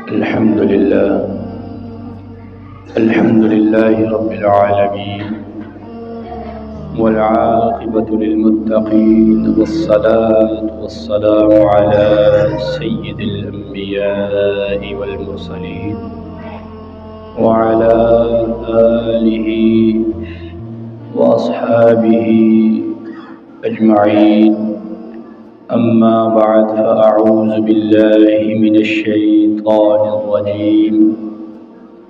الحمد لله رب العالمين، والعاقبة للمتقين، والصلاة والسلام على سيد الأنبياء والمرسلين وعلى آله وأصحابه أجمعين. أما بعد، فأعوذ بالله من الشيطان الرجيم.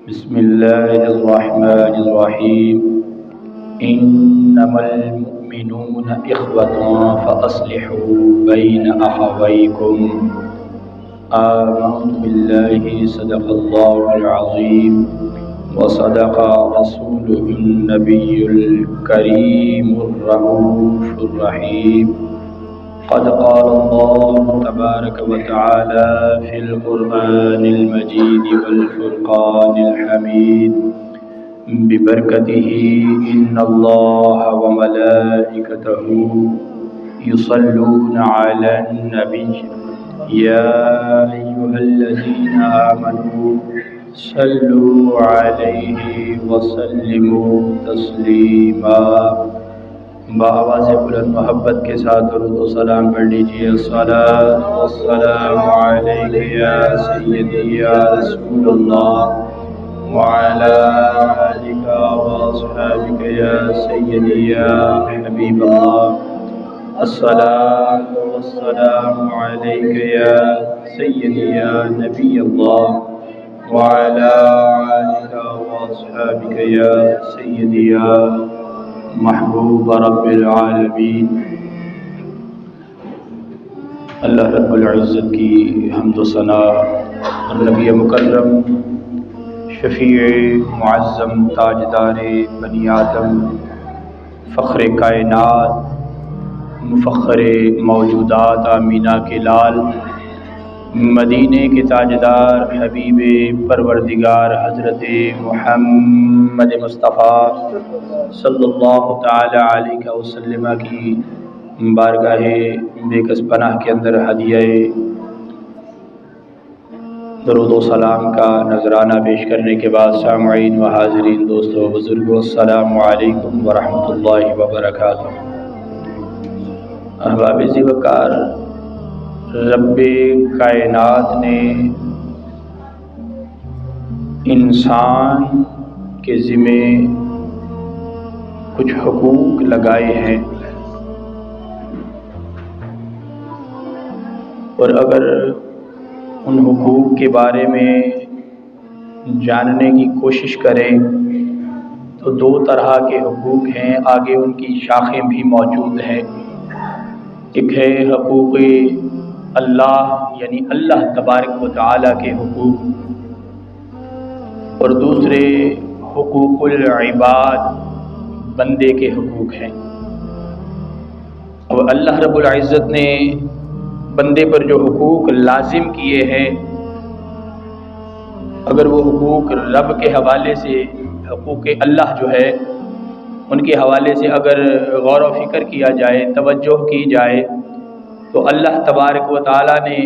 بسم الله الرحمن الرحيم. إنما المؤمنون إخوة فأصلحوا بين أخويكم. آمنت بالله، صدق الله العظيم، وصدق رسوله النبي الكريم الرؤوف الرحيم. قد قال الله تبارك وتعالى في القرآن المجيد والفرقان الحميد ببركته: إن الله وملائكته يصلون على النبي يا أيها الذين آمنوا صلوا عليه وسلموا تسلیما. بآواز بلند محبت کے ساتھ درود و سلام پڑھ لیجیے. الصلاۃ والسلام علیک یا سیدی یا رسول اللہ وعلی آلک واصحابک یا سیدی یا حبیب اللہ. الصلاۃ والسلام علیک یا سیدی یا نبی اللہ وعلی آلک واصحابک یا سیدی یا محبوب رب العالمین. اللہ رب العزت کی حمد و ثنا اور نبی مکرم شفیع معظم تاجدار بنی آدم فخر کائنات مفخر موجودات آمینہ کے لال مدینے کے تاجدار حبیب پروردگار حضرت محمد مصطفیٰ صلی اللہ تعالی علیہ وسلم کی بارگاہ بے کس پناہ کے اندر ہدیہ درود و سلام کا نذرانہ پیش کرنے کے بعد، سامعین و حاضرین، دوستو و بزرگوں، السلام علیکم ورحمۃ اللہ وبرکاتہ. احباب ذی وقار، رب کائنات نے انسان کے ذمے کچھ حقوق لگائے ہیں، اور اگر ان حقوق کے بارے میں جاننے کی کوشش کریں تو دو طرح کے حقوق ہیں. آگے ان کی شاخیں بھی موجود ہیں. ایک ہے حقوق اللہ، یعنی اللہ تبارک و تعالیٰ کے حقوق، اور دوسرے حقوق العباد، بندے کے حقوق ہیں. اور اللہ رب العزت نے بندے پر جو حقوق لازم کیے ہیں، اگر وہ حقوق رب کے حوالے سے، حقوق اللہ جو ہے ان کے حوالے سے اگر غور و فکر کیا جائے، توجہ کی جائے، تو اللہ تبارک و تعالیٰ نے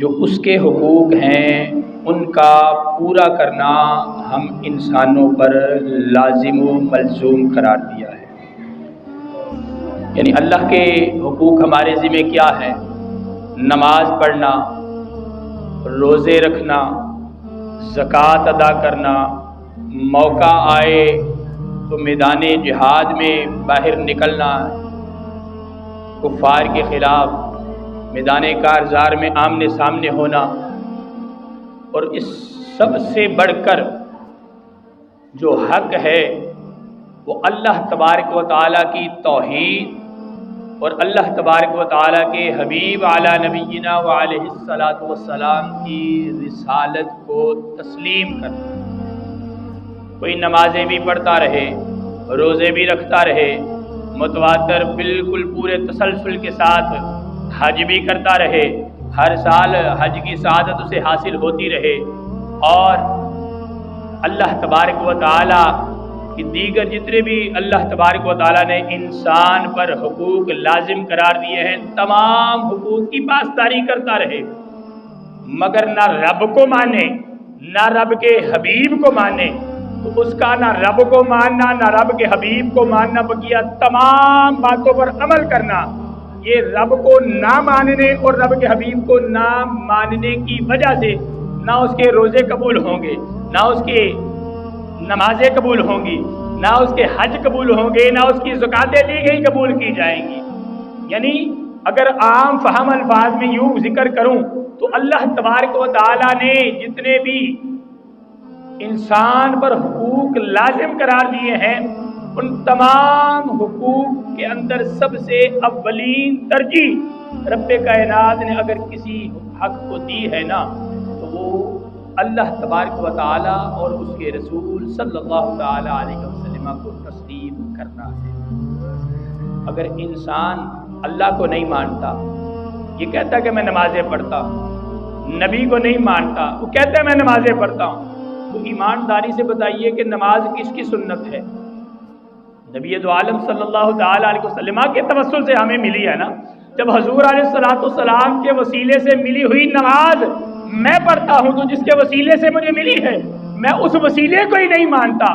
جو اس کے حقوق ہیں ان کا پورا کرنا ہم انسانوں پر لازم و ملزوم قرار دیا ہے. یعنی اللہ کے حقوق ہمارے ذمہ کیا ہے؟ نماز پڑھنا، روزے رکھنا، زکوٰۃ ادا کرنا، موقع آئے تو میدان جہاد میں باہر نکلنا، کفار کے خلاف میدان کارزار میں آمنے سامنے ہونا، اور اس سب سے بڑھ کر جو حق ہے وہ اللہ تبارک و تعالیٰ کی توحید اور اللہ تبارک و تعالیٰ کے حبیب علی نبینا وعلیہ الصلاۃ والسلام کی رسالت کو تسلیم کرنا. کوئی نمازیں بھی پڑھتا رہے، روزے بھی رکھتا رہے، متواتر بالکل پورے تسلسل کے ساتھ حج بھی کرتا رہے، ہر سال حج کی سعادت اسے حاصل ہوتی رہے، اور اللہ تبارک و تعالیٰ کہ دیگر جتنے بھی اللہ تبارک و تعالیٰ نے انسان پر حقوق لازم قرار دیے ہیں تمام حقوق کی پاسداری کرتا رہے، مگر نہ رب کو مانے نہ رب کے حبیب کو مانے، تو اس کا نہ رب کو ماننا نہ رب کے حبیب کو ماننا بقیہ تمام باتوں پر عمل کرنا، یہ رب کو نہ ماننے اور رب کے حبیب کو نہ ماننے کی وجہ سے نہ اس کے روزے قبول ہوں گے، نہ اس کے نمازیں قبول ہوں گی، نہ اس کے حج قبول ہوں گے، نہ اس کی زکاتیں لی گئی قبول کی جائیں گی۔ یعنی اگر عام فہم الفاظ میں یوں ذکر کروں تو اللہ تبارک و تعالیٰ نے جتنے بھی انسان پر حقوق لازم قرار دیے ہیں، ان تمام حقوق کے اندر سب سے اولین ترجیح رب کائنات نے اگر کسی حق کو دی ہے نا تو وہ اللہ تبارک و تعالیٰ اور اس کے رسول صلی اللہ تعالیٰ علیہ وسلم کو تسلیم کرنا ہے۔ اگر انسان اللہ کو نہیں مانتا، یہ کہتا ہے کہ میں نمازیں پڑھتا ہوں، نبی کو نہیں مانتا، وہ کہتا ہے میں نمازیں پڑھتا ہوں، تو ایمانداری سے بتائیے کہ نماز کس کی سنت ہے؟ نبی دو عالم صلی اللہ تعالیٰ علیہ وسلم کے توسل سے ہمیں ملی ہے نا۔ جب حضور علیہ السلام کے وسیلے سے ملی ہوئی نماز میں پڑھتا ہوں تو جس کے وسیلے سے مجھے ملی ہے میں اس وسیلے کو ہی نہیں مانتا،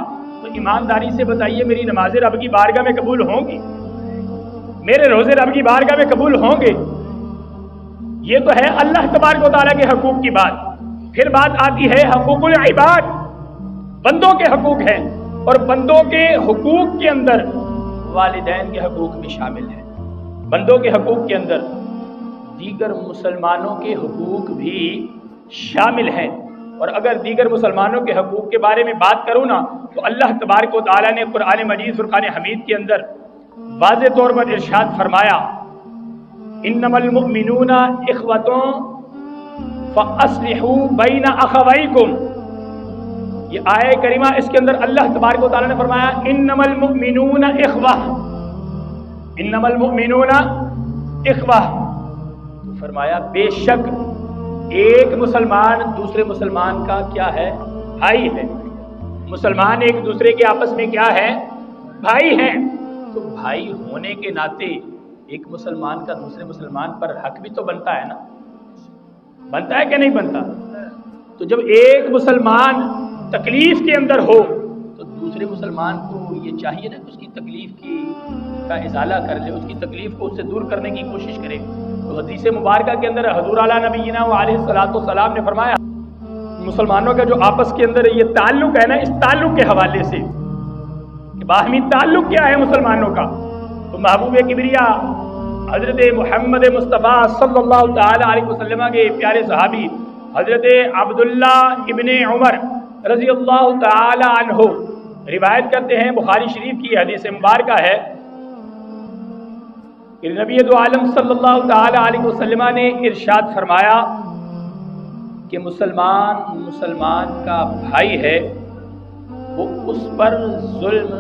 تو ایمانداری سے بتائیے میری نمازیں رب کی بارگاہ میں قبول ہوں گی؟ میرے روزے رب کی بارگاہ میں قبول ہوں گے؟ یہ تو ہے اللہ تبارک و تعالیٰ کے حقوق کی بات۔ پھر بات آتی ہے حقوق العباد، بندوں کے حقوق ہیں، اور بندوں کے حقوق کے اندر والدین کے حقوق بھی شامل ہیں۔ بندوں کے حقوق کے اندر دیگر مسلمانوں کے حقوق بھی شامل ہیں، اور اگر دیگر مسلمانوں کے حقوق کے بارے میں بات کروں نا تو اللہ تبارک و تعالیٰ نے قرآن مجید فرقان حمید کے اندر واضح طور پر ارشاد فرمایا، انما المؤمنون اخوۃ فاصلحوا بین اخویکم۔ یہ آیہ کریمہ اس کے اندر اللہ تبارک و تعالیٰ نے فرمایا انما المؤمنون اخوہ، انما المؤمنون اخوہ، تو فرمایا بے شک ایک مسلمان دوسرے مسلمان کا کیا ہے؟ بھائی ہے۔ مسلمان ایک دوسرے کے آپس میں کیا ہے؟ بھائی ہیں۔ تو بھائی ہونے کے ناطے ایک مسلمان کا دوسرے مسلمان پر حق بھی تو بنتا ہے نا، بنتا ہے کہ نہیں بنتا؟ تو جب ایک مسلمان تکلیف کے اندر ہو تو دوسرے مسلمان کو یہ چاہیے نا کہ اس کی تکلیف کا ازالہ کر لے، اس کی تکلیف کو اس سے دور کرنے کی کوشش کرے۔ تو حدیث مبارکہ کے اندر حضور علیہ نبینا علیہ الصلوۃ والسلام نے فرمایا مسلمانوں کا جو آپس کے اندر یہ تعلق ہے نا، اس تعلق کے حوالے سے کہ باہمی تعلق کیا ہے مسلمانوں کا، تو محبوب کبریا حضرت محمد مصطفیٰ صلی اللہ تعالی علیہ وسلم کے پیارے صحابی حضرت عبداللہ ابن عمر رضی اللہ تعالی عنہ روایت کرتے ہیں، بخاری شریف کی حدیث مبارکہ ہے کہ نبی دو عالم صلی اللہ تعالی علیہ وسلم نے ارشاد فرمایا کہ مسلمان کا بھائی ہے، وہ اس پر ظلم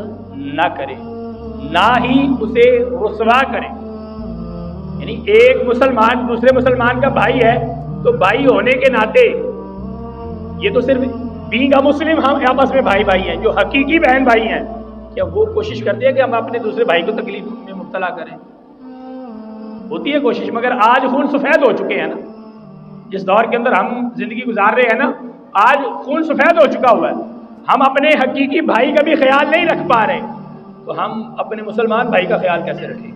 نہ کرے، نہ ہی اسے رسوا کرے۔ یعنی ایک مسلمان دوسرے مسلمان کا بھائی ہے تو بھائی ہونے کے ناطے یہ تو صرف بینگ اے مسلم ہم آپس میں بھائی بھائی ہیں، جو حقیقی بہن بھائی ہیں کیا وہ کوشش کرتے ہیں کہ ہم اپنے دوسرے بھائی کو تکلیف میں مبتلا کریں؟ ہوتی ہے کوشش، مگر آج خون سفید ہو چکے ہیں نا، جس دور کے اندر ہم زندگی گزار رہے ہیں نا، آج خون سفید ہو چکا ہوا ہے، ہم اپنے حقیقی بھائی کا بھی خیال نہیں رکھ پا رہے، تو ہم اپنے مسلمان بھائی کا خیال کیسے رکھیں؟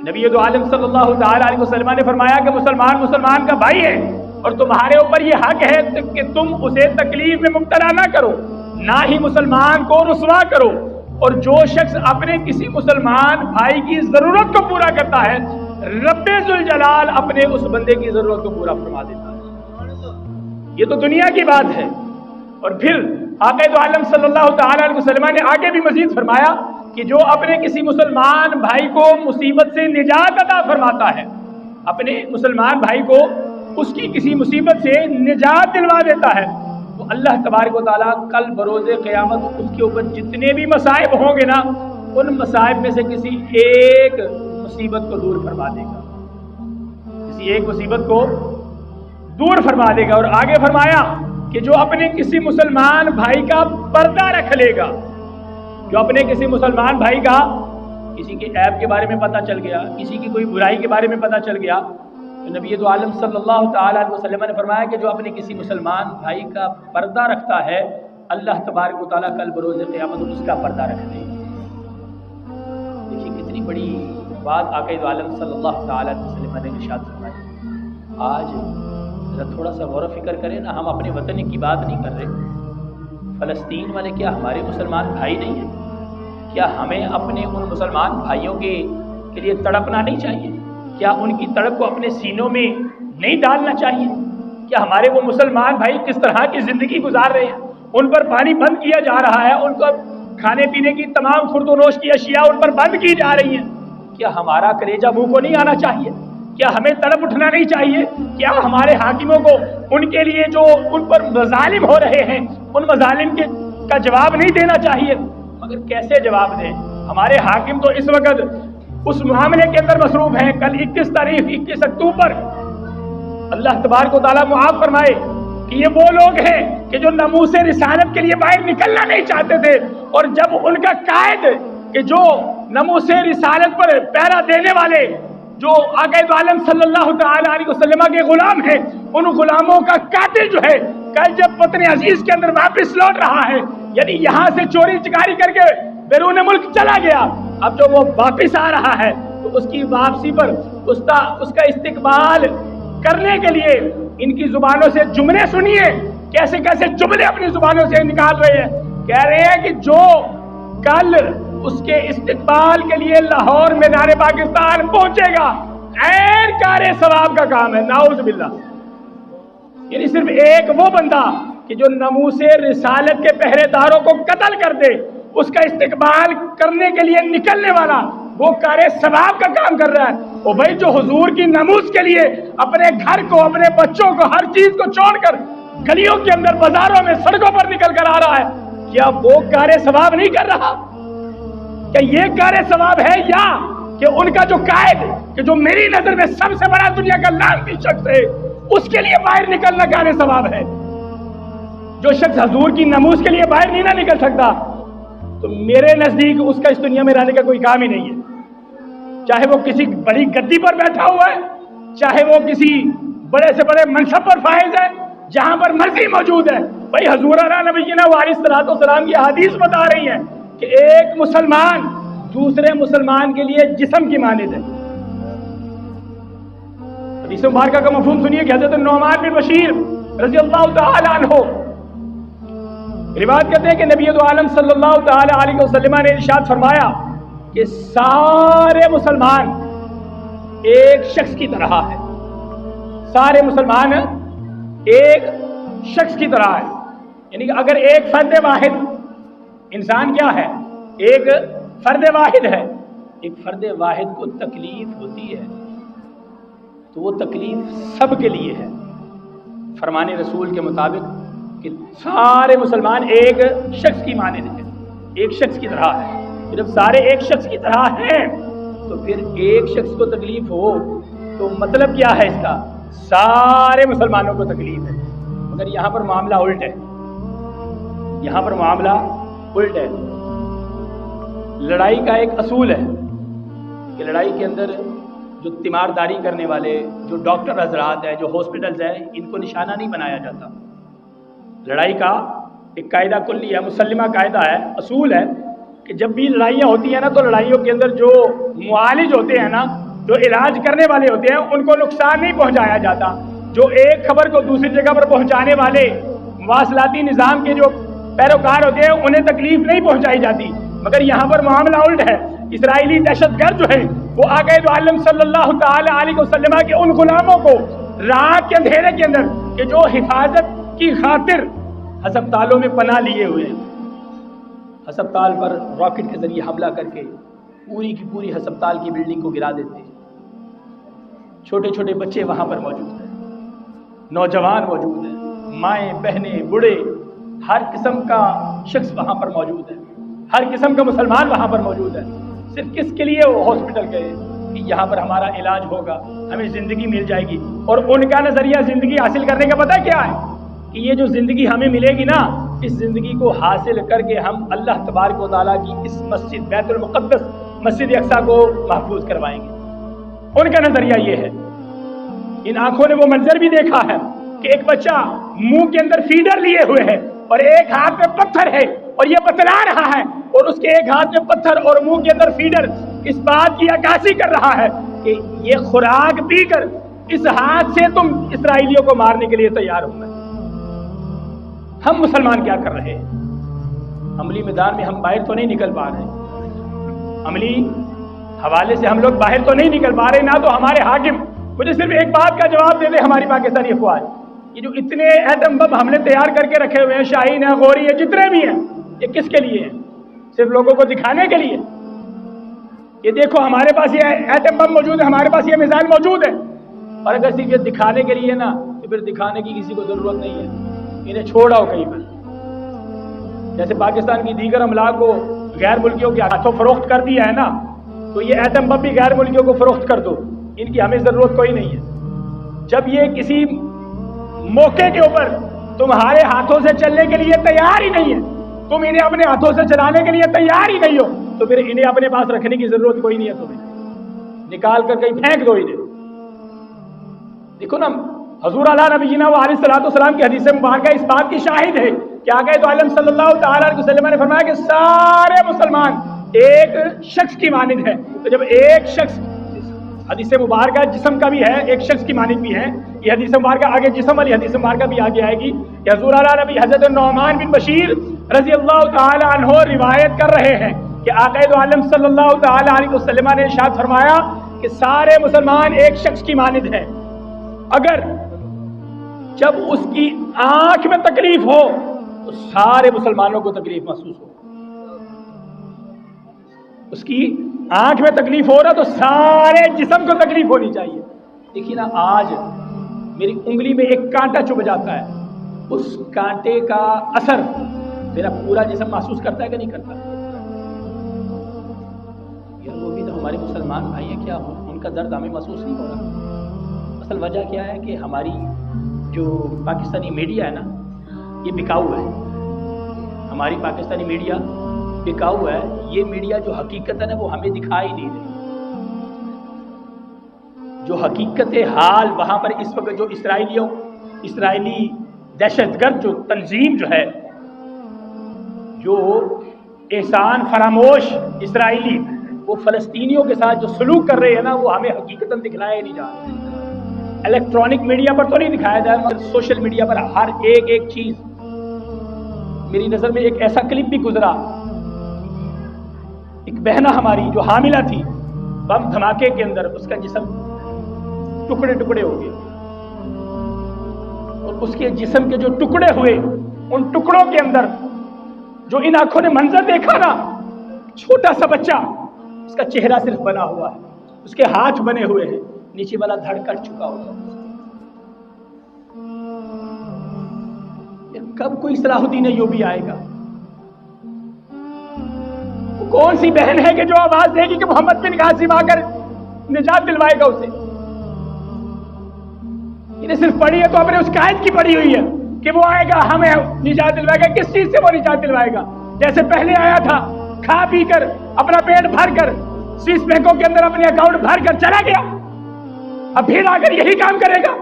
نبی دو عالم صلی اللہ تعالی علیہ وسلم نے فرمایا کہ مسلمان کا بھائی ہے اور تمہارے اوپر یہ حق ہے کہ تم اسے تکلیف میں مبتلا نہ کرو، نہ ہی مسلمان کو رسوا کرو، اور جو شخص اپنے کسی مسلمان بھائی کی ضرورت کو پورا کرتا ہے رب ذوالجلال اپنے اس بندے کی ضرورت کو پورا فرما دیتا ہے۔ یہ تو دنیا کی بات ہے، اور پھر آقا دو عالم صلی اللہ تعالی علیہ وسلم نے آگے بھی مزید فرمایا کہ جو اپنے کسی مسلمان بھائی کو مصیبت سے نجات عطا فرماتا ہے، اپنے مسلمان بھائی کو اس کی کسی مصیبت سے نجات دلوا دیتا ہے، تو اللہ تبارک و تعالیٰ کل بروز قیامت اس کے اوپر جتنے بھی مصائب ہوں گے نا، ان مصائب میں سے کسی ایک مصیبت کو دور فرما دے گا، کسی ایک مصیبت کو دور فرما دے گا۔ اور آگے فرمایا کہ جو اپنے کسی مسلمان بھائی کا پردہ رکھ لے گا، جو اپنے کسی مسلمان بھائی کا کسی کے عیب کے بارے میں پتہ چل گیا، کسی کی کوئی برائی کے بارے میں پتہ چل گیا، نبی دو عالم صلی اللہ تعالیٰ علیہ وسلم نے فرمایا کہ جو اپنے کسی مسلمان بھائی کا پردہ رکھتا ہے اللہ تبارک و تعالیٰ کل بروز قیامت اس کا پردہ رکھ دے. دیکھیے کتنی بڑی بات آقا دو عالم صلی اللہ تعالیٰ علیہ وسلم نے ارشاد فرمائی. آج ذرا تھوڑا سا غور و فکر کریں نا, ہم اپنے وطن کی بات نہیں کر رہے. فلسطین والے کیا ہمارے مسلمان بھائی نہیں ہیں؟ کیا ہمیں اپنے ان مسلمان بھائیوں کے لیے تڑپنا نہیں چاہیے؟ کیا ان کی تڑپ کو اپنے سینوں میں نہیں ڈالنا چاہیے؟ کیا ہمارے وہ مسلمان بھائی کس طرح کی زندگی گزار رہے ہیں؟ ان پر پانی بند کیا جا رہا ہے, ان کو کھانے پینے کی تمام خورد و نوش کی اشیاء ان پر بند کی جا رہی ہیں. کیا ہمارا کلیجہ منہ کو نہیں آنا چاہیے؟ کیا ہمیں تڑپ اٹھنا نہیں چاہیے؟ کیا ہمارے حاکموں کو ان کے لیے جو ان پر مظالم ہو رہے ہیں ان مظالم کا جواب نہیں دینا چاہیے؟ مگر کیسے جواب دیں؟ ہمارے حاکم تو اس وقت اس معاملے کے اندر مصروف ہیں. کل 21 اکتوبر اللہ تبارک و تعالیٰ معاف فرمائے کہ یہ وہ لوگ ہیں کہ جو ناموس رسالت کے لیے باہر نکلنا نہیں چاہتے تھے, اور جب ان کا قائد کہ جو ناموس رسالت پر پہرا دینے والے جو آقا دو عالم صلی اللہ تعالیٰ علیہ وسلم کے غلام ہیں, ان غلاموں کا قاتل جو ہے کل جب وطن عزیز کے اندر واپس لوٹ رہا ہے, یعنی یہاں سے چوری چکاری کر کے بیرون ملک چلا گیا, اب جو وہ واپس آ رہا ہے تو اس کی واپسی پر اس کا استقبال کرنے کے لیے ان کی زبانوں سے جملے سنیے, کیسے کیسے جملے اپنی زبانوں سے نکال رہے ہیں. کہہ رہے ہیں کہ جو کل اس کے استقبال کے لیے لاہور میدان پاکستان پہنچے گا غیر کار ثواب کا کام ہے. نعوذ باللہ. یعنی صرف ایک وہ بندہ کہ جو ناموس رسالت کے پہرے داروں کو قتل کر دے, اس کا استقبال کرنے کے لیے نکلنے والا وہ کار ثواب کا کام کر رہا ہے. وہ بھائی جو حضور کی ناموس کے لیے اپنے گھر کو, اپنے بچوں کو, ہر چیز کو چھوڑ کر گلیوں کے اندر, بازاروں میں, سڑکوں پر نکل کر آ رہا ہے, کیا وہ کار ثواب نہیں کر رہا؟ کہ یہ کار ثواب ہے, یا کہ ان کا جو قائد کہ جو میری نظر میں سب سے بڑا دنیا کا لعنتی شخص ہے اس کے لیے باہر نکلنا کار ثواب ہے؟ جو شخص حضور کی ناموس کے لیے باہر نہیں نہ نکل سکتا تو میرے نزدیک اس کا اس دنیا میں رہنے کا کوئی کام ہی نہیں ہے. چاہے وہ کسی بڑی گدی پر بیٹھا ہوا ہے, چاہے وہ کسی بڑے سے بڑے منصب پر فائز ہے, جہاں پر مرضی موجود ہے. بھائی حضور نبینا علیہ الصلوۃ والسلام کی حدیث بتا رہی ہے کہ ایک مسلمان دوسرے مسلمان کے لیے جسم کی مانند ہے. حدیث مبارکہ کا مفہوم سنیے کہ حضرت نعمان بن بشیر رضی اللہ تعالی عنہ روایت کرتے ہیں کہ نبی دو عالم صلی اللہ تعالی علیہ وسلم نے ارشاد فرمایا کہ سارے مسلمان ایک شخص کی طرح ہے. سارے مسلمان ایک شخص کی طرح ہے. یعنی کہ اگر ایک فرد واحد انسان کیا ہے, ایک فرد واحد ہے, ایک فرد واحد کو تکلیف ہوتی ہے تو وہ تکلیف سب کے لیے ہے. فرمان رسول کے مطابق کہ سارے مسلمان ایک شخص کی مانند ہیں, ایک شخص کی طرح ہے. جب سارے ایک شخص کی طرح ہیں تو پھر ایک شخص کو تکلیف ہو تو مطلب کیا ہے اس کا؟ سارے مسلمانوں کو تکلیف ہے. مگر یہاں پر معاملہ الٹ ہے, یہاں پر معاملہ الٹ ہے. لڑائی کا ایک اصول ہے کہ لڑائی کے اندر جو تیمارداری کرنے والے جو ڈاکٹر حضرات ہیں, جو ہاسپٹلز ہیں, ان کو نشانہ نہیں بنایا جاتا. لڑائی کا ایک قاعدہ کلی ہے, مسلمہ قاعدہ ہے, اصول ہے کہ جب بھی لڑائیاں ہوتی ہیں نا تو لڑائیوں کے اندر جو معالج ہوتے ہیں نا, جو علاج کرنے والے ہوتے ہیں, ان کو نقصان نہیں پہنچایا جاتا. جو ایک خبر کو دوسری جگہ پر پہنچانے والے مواصلاتی نظام کے جو پیروکار ہوتے ہیں انہیں تکلیف نہیں پہنچائی جاتی. مگر یہاں پر معاملہ الٹ ہے. اسرائیلی دہشت گرد جو ہیں وہ آقا دو عالم صلی اللہ تعالی علیہ وسلم کے ان غلاموں کو رات کے اندھیرے کے اندر کہ جو حفاظت کی خاطر ہسپتالوں میں پناہ لیے ہوئے ہیں, ہسپتال پر راکٹ کے ذریعے حملہ کر کے پوری کی پوری ہسپتال کی بلڈنگ کو گرا دیتے ہیں. چھوٹے چھوٹے بچے وہاں پر موجود ہیں, نوجوان موجود ہیں, مائیں بہنیں بوڑھے, ہر قسم کا شخص وہاں پر موجود ہے, ہر قسم کا مسلمان وہاں پر موجود ہے. صرف کس کے لیے وہ ہاسپٹل گئے کہ یہاں پر ہمارا علاج ہوگا, ہمیں زندگی مل جائے گی. اور ان کا نظریہ زندگی حاصل کرنے کا پتہ کیا ہے کہ یہ جو زندگی ہمیں ملے گی نا, اس زندگی کو حاصل کر کے ہم اللہ تبارک و تعالیٰ کی اس مسجد بیت المقدس مسجد اقصیٰ کو محفوظ کروائیں گے. ان کا نظریہ یہ ہے. ان آنکھوں نے وہ منظر بھی دیکھا ہے کہ ایک بچہ منہ کے اندر فیڈر لیے ہوئے ہے اور ایک ہاتھ میں پتھر ہے اور یہ بتلا رہا ہے، اور اس کے ایک ہاتھ میں پتھر اور منہ کے اندر فیڈر اس بات کی عکاسی کر رہا ہے کہ یہ خوراک پی کر اس ہاتھ سے تم اسرائیلیوں کو مارنے کے لیے تیار ہو گئے۔ ہم مسلمان کیا کر رہے ہیں؟ عملی میدان میں ہم باہر تو نہیں نکل پا رہے، عملی حوالے سے ہم لوگ باہر تو نہیں نکل پا رہے، نہ تو ہمارے حاکم مجھے صرف ایک بات کا جواب دے دے، ہماری پاکستانی افواج یہ جو اتنے ایٹم بم ہم نے تیار کر کے رکھے ہوئے ہیں، شاہین ہے، غوری ہے، جتنے بھی ہیں، یہ کس کے لیے ہیں؟ صرف لوگوں کو دکھانے کے لیے؟ یہ دیکھو ہمارے پاس یہ ایٹم بم موجود ہے، ہمارے پاس یہ میزائل موجود ہے، اور اگر صرف یہ دکھانے کے لیے نا تو پھر دکھانے کی کسی کو ضرورت نہیں ہے، انہیں چھوڑ آؤ کہیں پر۔ جیسے پاکستان کی دیگر املاک کو غیر ملکیوں کے ہاتھوں فروخت کر دیا ہے نا، تو یہ ایٹم بم بھی غیر ملکیوں کو فروخت کر دو، ان کی ہمیں ضرورت کوئی نہیں ہے۔ جب یہ کسی موقع کے اوپر تمہارے ہاتھوں سے چلنے کے لیے تیار ہی نہیں ہے، تم انہیں اپنے ہاتھوں سے چلانے کے لیے تیار ہی نہیں ہو، تو پھر انہیں اپنے پاس رکھنے کی ضرورت کوئی نہیں ہے، تمہیں نکال کر کہیں پھینک دو انہیں۔ دیکھو نا حضور اعلیٰ نبینا علیہ الصلوۃ والسلام کی حدیث مبارکہ اس بات کی شاہد ہے کہ آقا دو عالم صلی اللہ تعالیٰ علیہ وسلم نے فرمایا کہ سارے مسلمان ایک شخص کی مانند ہے۔ تو جب ایک شخص، حدیث مبارکہ جسم کا بھی ہے، ایک شخص کی مانند بھی ہے، یہ حدیث مبارکہ آگے جسم والی حدیث مبارکہ بھی آگے آئے گی کہ حضور اعلیٰ نبی حضرت نعمان بن بشیر رضی اللہ تعالی عنہ روایت کر رہے ہیں کہ آقا دو عالم صلی اللہ تعالی علیہ وسلم نے ارشاد فرمایا کہ سارے مسلمان ایک شخص کی مانند ہیں، اگر جب اس کی آنکھ میں تکلیف ہو تو سارے مسلمانوں کو تکلیف محسوس ہو، اس کی آنکھ میں تکلیف ہو رہا تو سارے جسم کو تکلیف ہونی چاہیے۔ دیکھیے نا آج میری انگلی میں ایک کانٹا چبھ جاتا ہے، اس کانٹے کا اثر میرا پورا جسم محسوس کرتا ہے کہ نہیں کرتا؟ یہ وہ بھی تو ہمارے مسلمان بھائی ہیں، کیا ان کا درد ہمیں محسوس نہیں ہو رہا؟ اصل وجہ کیا ہے کہ ہماری جو پاکستانی میڈیا ہے نا یہ بکاؤ ہے، ہماری پاکستانی میڈیا بکاؤ ہے۔ یہ میڈیا جو حقیقت ہے نا وہ ہمیں دکھائی نہیں رہی، جو حقیقت حال وہاں پر اس وقت جو اسرائیلی دہشت گرد جو تنظیم جو ہے، جو احسان فراموش اسرائیلی وہ فلسطینیوں کے ساتھ جو سلوک کر رہے ہیں نا وہ ہمیں حقیقتاً دکھلایا نہیں جا رہا۔ الیکٹرانک میڈیا پر تو نہیں دکھایا جا رہا، مگر سوشل میڈیا پر ہر ایک چیز۔ میری نظر میں ایک ایسا کلپ بھی گزرا، ایک بہنا ہماری جو حاملہ تھی، بم دھماکے کے اندر اس کا جسم ٹکڑے ٹکڑے ہو گئے، اور اس کے جسم کے جو ٹکڑے ہوئے ان ٹکڑوں کے اندر جو ان آنکھوں نے منظر دیکھا نا، چھوٹا سا بچہ، اس کا چہرہ صرف بنا ہوا ہے، اس کے ہاتھ بنے ہوئے ہیں، نیچے والا دھڑ کٹ چکا ہوگا۔ کب کوئی صلاح الدین ایوبی آئے گا؟ وہ کون سی بہن ہے کہ جو آواز دے گی کہ محمد بن قاسم آ کر نجات دلوائے گا اسے؟ انہیں صرف پڑھی ہے تو اپنے اس قائد کی پڑھی ہوئی ہے کہ وہ آئے گا ہمیں نجات دلوائے گا۔ کس چیز سے وہ نجات دلوائے گا؟ جیسے پہلے آیا تھا، کھا پی کر اپنا پیٹ بھر کر سوئس بینکوں کے اندر اپنے اکاؤنٹ بھر کر چلا گیا، اب پھر آ کر یہی کام کرے گا؟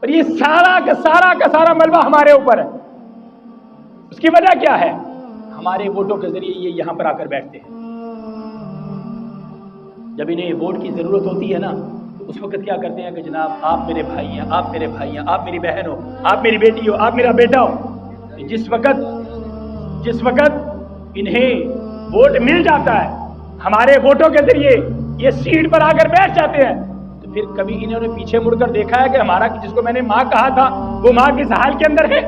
اور یہ سارا کا سارا ملبہ ہمارے اوپر ہے۔ اس کی وجہ کیا ہے؟ ہمارے ووٹوں کے ذریعے یہ یہاں پر آ کر بیٹھتے ہیں۔ جب انہیں ووٹ کی ضرورت ہوتی ہے نا تو اس وقت کیا کرتے ہیں کہ جناب آپ میرے بھائی ہیں، آپ میرے بھائی ہیں، آپ میری بہن ہو، آپ میری بیٹی ہو، آپ میرا بیٹا ہو۔ جس وقت انہیں ووٹ مل جاتا ہے، ہمارے ووٹوں کے ذریعے یہ سیٹ پر آ کر بیٹھ جاتے ہیں، تو پھر کبھی انہوں نے پیچھے مڑ کر دیکھا ہے کہ ہمارا جس کو میں نے ماں کہا تھا وہ ماں کس حال کے اندر ہے؟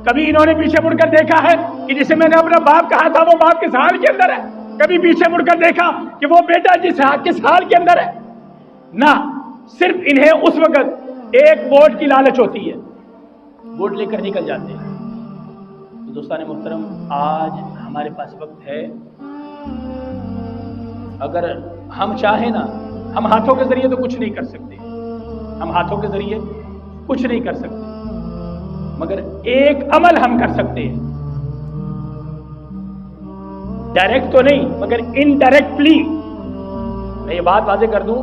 کبھی انہوں نے پیچھے مڑ کر دیکھا ہے کہ جسے میں نے اپنا باپ کہا تھا وہ باپ کس حال کے اندر ہے؟ کبھی پیچھے مڑ کر دیکھا کہ وہ بیٹا کس حال کے اندر ہے؟ نہ، صرف انہیں اس وقت ایک ووٹ کی لالچ ہوتی ہے، ووٹ لے کر نکل جاتے ہیں۔ تو دوستان محترم، آج ہمارے پاس وقت ہے، اگر ہم چاہیں نا، ہم ہاتھوں کے ذریعے تو کچھ نہیں کر سکتے، ہم ہاتھوں کے ذریعے کچھ نہیں کر سکتے، مگر ایک عمل ہم کر سکتے ہیں، ڈائریکٹ تو نہیں مگر انڈائریکٹلی۔ میں یہ بات واضح کر دوں،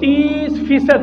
30%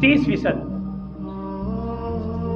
30%।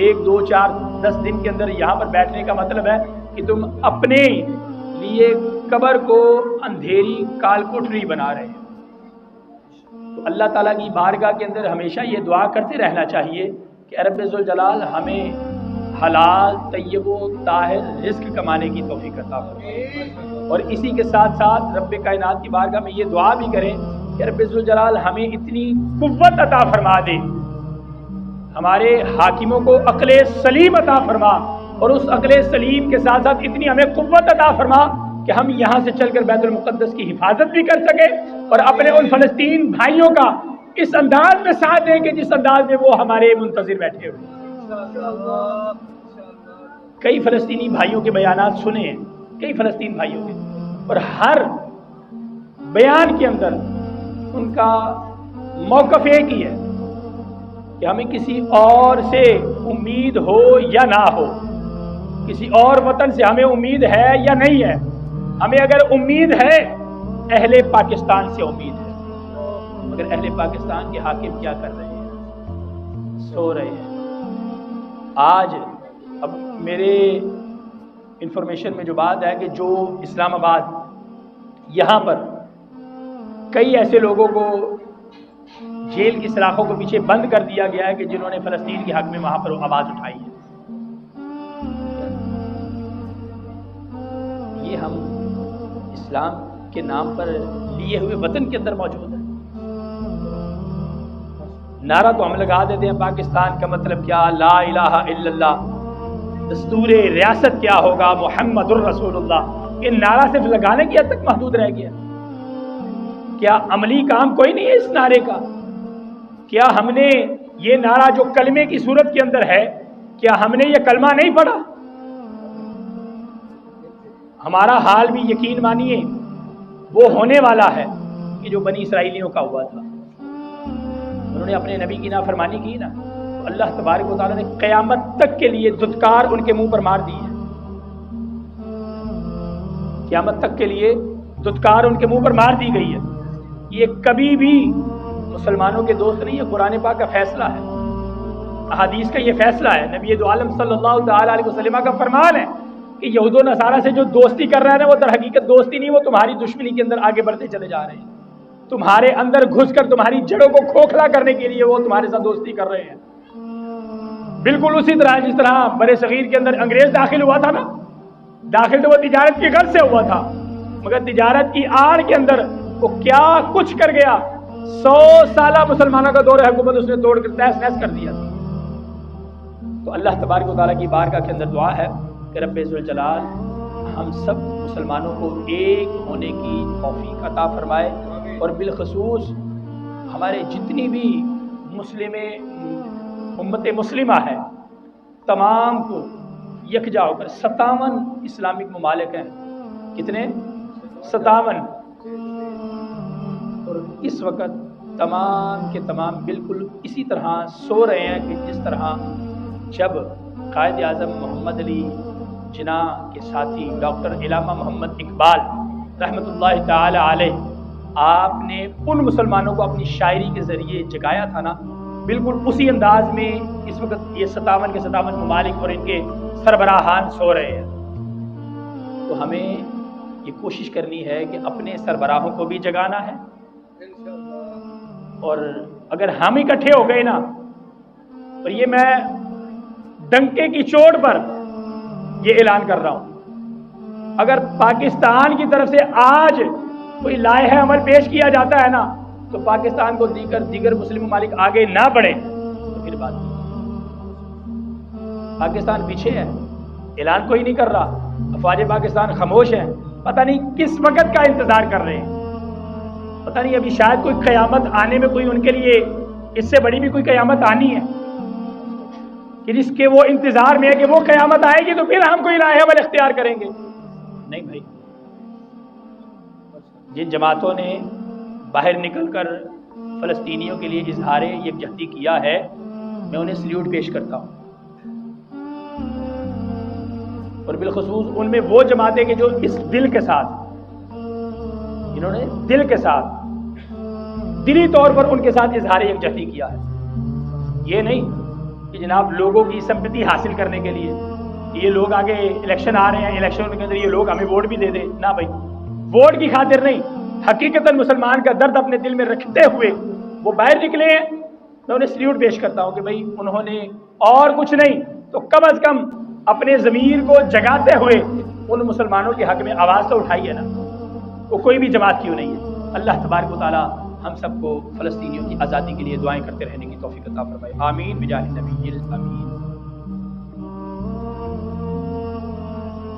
1, 2, 4 10 دن کے اندر یہاں پر بیٹھنے کا مطلب ہے کہ تم اپنے لیے قبر کو اندھیری کال کوٹری بنا رہے ہیں۔ تو اللہ تعالیٰ کی بارگاہ کے اندر ہمیشہ یہ دعا کرتے رہنا چاہیے کہ رب ذوالجلال ہمیں حلال طیب و طاہر رزق کمانے کی توفیق عطا فرمائے، اور اسی کے ساتھ ساتھ رب کائنات کی بارگاہ میں یہ دعا بھی کریں کہ رب ذوالجلال ہمیں اتنی قوت عطا فرما دے، ہمارے حاکموں کو عقل سلیم عطا فرما، اور اس عقل سلیم کے ساتھ ساتھ اتنی ہمیں قوت عطا فرما کہ ہم یہاں سے چل کر بیت المقدس کی حفاظت بھی کر سکیں، اور اپنے ان فلسطین بھائیوں کا اس انداز میں ساتھ دیں کہ جس انداز میں وہ ہمارے منتظر بیٹھے ہوئے۔ کئی فلسطینی بھائیوں کے بیانات سنے ہیں، کئی فلسطین بھائیوں کے، اور ہر بیان کے اندر ان کا موقف ایک ہی ہے کہ ہمیں کسی اور سے امید ہو یا نہ ہو، کسی اور وطن سے ہمیں امید ہے یا نہیں ہے، ہمیں اگر امید ہے اہل پاکستان سے امید ہے، مگر اہل پاکستان کے حاکم کیا کر رہے ہیں؟ سو رہے ہیں۔ آج اب میرے انفارمیشن میں جو بات ہے کہ جو اسلام آباد یہاں پر کئی ایسے لوگوں کو جیل کی سلاخوں کو پیچھے بند کر دیا گیا ہے کہ جنہوں نے فلسطین کے حق میں وہاں پر آواز اٹھائی ہے۔ یہ ہم اسلام کے نام پر لیے ہوئے وطن کے اندر موجود ہیں۔ نعرہ تو ہم لگا دیتے ہیں پاکستان کا مطلب کیا، لا الہ الا اللہ، دستور ریاست کیا ہوگا، محمد الرسول اللہ، یہ نعرہ صرف لگانے کی حد تک محدود رہ گیا۔ کیا عملی کام کوئی نہیں ہے اس نعرے کا؟ کیا ہم نے یہ نعرہ جو کلمے کی صورت کے اندر ہے، کیا ہم نے یہ کلمہ نہیں پڑھا؟ ہمارا حال بھی یقین مانیے وہ ہونے والا ہے کہ جو بنی اسرائیلیوں کا ہوا تھا، انہوں نے اپنے نبی کی نافرمانی کی نا، تو اللہ تبارک و تعالیٰ نے قیامت تک کے لیے دھتکار ان کے منہ پر مار دی ہے۔ قیامت تک کے لیے دھتکار ان کے منہ پر مار دی گئی ہے۔ یہ کبھی بھی مسلمانوں کے دوست نہیں ہے، قرآن پاک کا فیصلہ ہے، احادیث کا یہ فیصلہ ہے، نبی دو عالم صلی اللہ تعالی علیہ وسلم کا فرمان ہے کہ یہود و نصارہ سے جو دوستی کر رہے ہیں وہ در حقیقت دوستی نہیں، وہ تمہاری دشمنی کے اندر آگے بڑھتے چلے جا رہے ہیں، تمہارے اندر گھس کر تمہاری جڑوں کو کھوکھلا کرنے کے لیے وہ تمہارے ساتھ دوستی کر رہے ہیں۔ بالکل اسی طرح جس طرح برے صغیر کے اندر انگریز داخل ہوا تھا نا، داخل تو وہ تجارت کی غرض سے ہوا تھا، مگر تجارت کی آڑ کے اندر وہ کیا کچھ کر گیا، 100 سالہ مسلمانوں کا دور حکومت اس نے توڑ کر تہس نہس کر دیا۔ تو اللہ تبارک و تعالیٰ کی بارگاہ کے اندر دعا ہے کہ رب ذوالجلال ہم سب مسلمانوں کو ایک ہونے کی توفیق عطا فرمائے، اور بالخصوص ہمارے جتنی بھی مسلم امت مسلمہ ہے تمام کو یکجا ہو کر 57 اسلامک ممالک ہیں، کتنے؟ 57، اور اس وقت تمام کے تمام بالکل اسی طرح سو رہے ہیں کہ جس طرح جب قائد اعظم محمد علی جناح کے ساتھی ڈاکٹر علامہ محمد اقبال رحمۃ اللہ تعالی علیہ آپ نے ان مسلمانوں کو اپنی شاعری کے ذریعے جگایا تھا نا، بالکل اسی انداز میں اس وقت یہ 57 کے 57 ممالک اور ان کے سربراہان سو رہے ہیں۔ تو ہمیں یہ کوشش کرنی ہے کہ اپنے سربراہوں کو بھی جگانا ہے، اور اگر ہم اکٹھے ہو گئے نا، اور یہ میں ڈنکے کی چوٹ پر یہ اعلان کر رہا ہوں، اگر پاکستان کی طرف سے آج کوئی لائحہ عمل پیش کیا جاتا ہے نا تو پاکستان کو دیگر مسلم ممالک آگے نہ بڑھے تو پھر بات نہیں۔ پاکستان پیچھے ہے، اعلان کوئی نہیں کر رہا، افواج پاکستان خاموش ہیں، پتہ نہیں کس وقت کا انتظار کر رہے ہیں، پتہ نہیں ابھی شاید کوئی قیامت آنے میں کوئی ان کے لیے اس سے بڑی بھی کوئی قیامت آنی ہے کہ جس کے وہ انتظار میں ہے کہ وہ قیامت آئے گی تو پھر ہم کوئی لائحہ عمل اختیار کریں گے۔ نہیں بھائی، جن جماعتوں نے باہر نکل کر فلسطینیوں کے لیے اظہار یکجہتی کیا ہے، میں انہیں سلیوٹ پیش کرتا ہوں، اور بالخصوص ان میں وہ جماعتیں کہ جو اس دل کے ساتھ، انہوں نے دل کے ساتھ دلی طور پر ان کے ساتھ اظہار یکجہتی کیا ہے، یہ نہیں کہ جناب لوگوں کی سمپتی حاصل کرنے کے لیے یہ لوگ آگے الیکشن آ رہے ہیں، الیکشن کے اندر یہ لوگ ہمیں ووٹ بھی دے دیں. نہ بھائی، ووٹ کی خاطر نہیں، حقیقتاً مسلمان کا درد اپنے دل میں رکھتے ہوئے وہ باہر نکلے ہیں. میں انہیں سلیوٹ پیش کرتا ہوں کہ بھائی انہوں نے اور کچھ نہیں تو کم از کم اپنے ضمیر کو جگاتے ہوئے ان مسلمانوں کے حق میں آواز تو اٹھائی ہے نا. وہ کوئی بھی جماعت کیوں نہیں ہے. اللہ تبارک و تعالی ہم سب کو فلسطینیوں کی آزادی کے لیے دعائیں کرتے رہنے کی توفیق عطا فرمائے. آمین بجاہ النبی الامین.